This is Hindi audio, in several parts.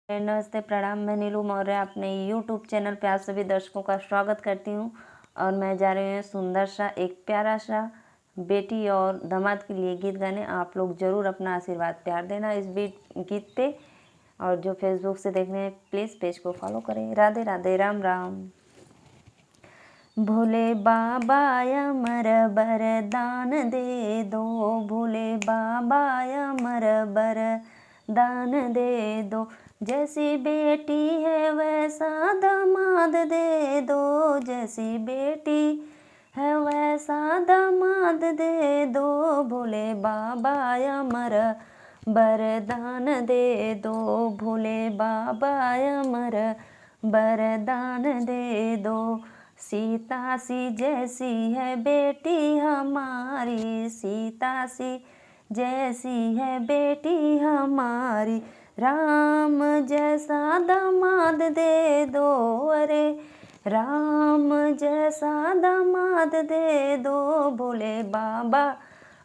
नमस्ते, प्रणाम। मैं नीलू मौर्य अपने यूट्यूब चैनल पे आप सभी दर्शकों का स्वागत करती हूँ। और मैं जा रही हूँ सुंदर सा एक प्यारा सा बेटी और दामाद के लिए गीत गाने। आप लोग ज़रूर अपना आशीर्वाद प्यार देना इस गीत पे। और जो फेसबुक से देखने हैं प्लीज़ पेज को फॉलो करें। राधे राधे, राम राम। भोले बाबा अमर वरदान दे दो, भोले बाबा अमर वरदान दे दो। जैसी बेटी है वैसा दामाद दे दो, जैसी बेटी है वैसा दामाद दे दो। भोले बाबा अमर वरदान दे दो, भोले बाबा अमर वरदान दे दो। सीता सी जैसी है बेटी हमारी, सीता सी जैसी है बेटी हमारी। राम जैसा दामाद दे दो, अरे राम जैसा दामाद दे दो। भोले बाबा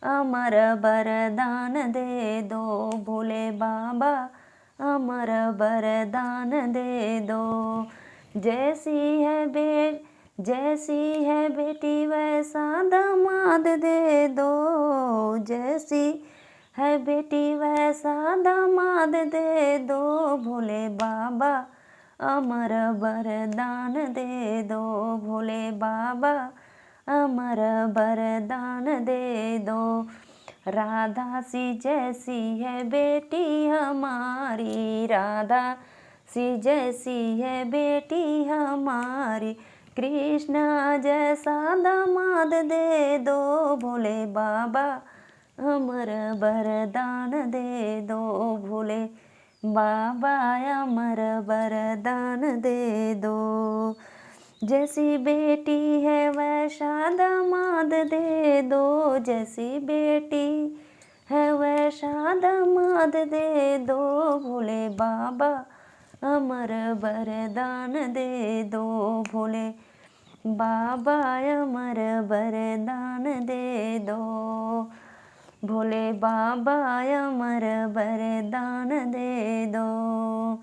अमर वरदान दे दो, भोले बाबा अमर वरदान दे दो। जैसी है बेटी वैसा दामाद दे दो, जैसी है बेटी वैसा दामाद दे दो। भोले बाबा अमर वरदान दे दो, भोले बाबा अमर वरदान दे दो। राधा सी जैसी है बेटी हमारी, राधा सी जैसी है बेटी हमारी। कृष्ण जैसा दामाद दे दो, भोले बाबा अमर वरदान दे दो, भोले बाबा अमर वरदान दे दो। जैसी बेटी है वैसा दामाद दे दो, जैसी बेटी है वैसा दामाद दे दो। भोले बाबा अमर वरदान दे दो, भोले बाबा अमर वरदान दे दो। भोले बाबा अमर वरदान दे दो।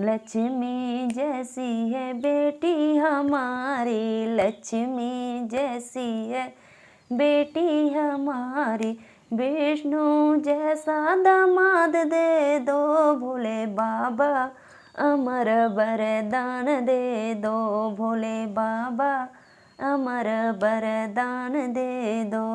लक्ष्मी जैसी है बेटी हमारी, लक्ष्मी जैसी है बेटी हमारी। विष्णु जैसा दामाद दे दो, भोले बाबा अमर वरदान दे दो, भोले बाबा अमर वरदान दे दो।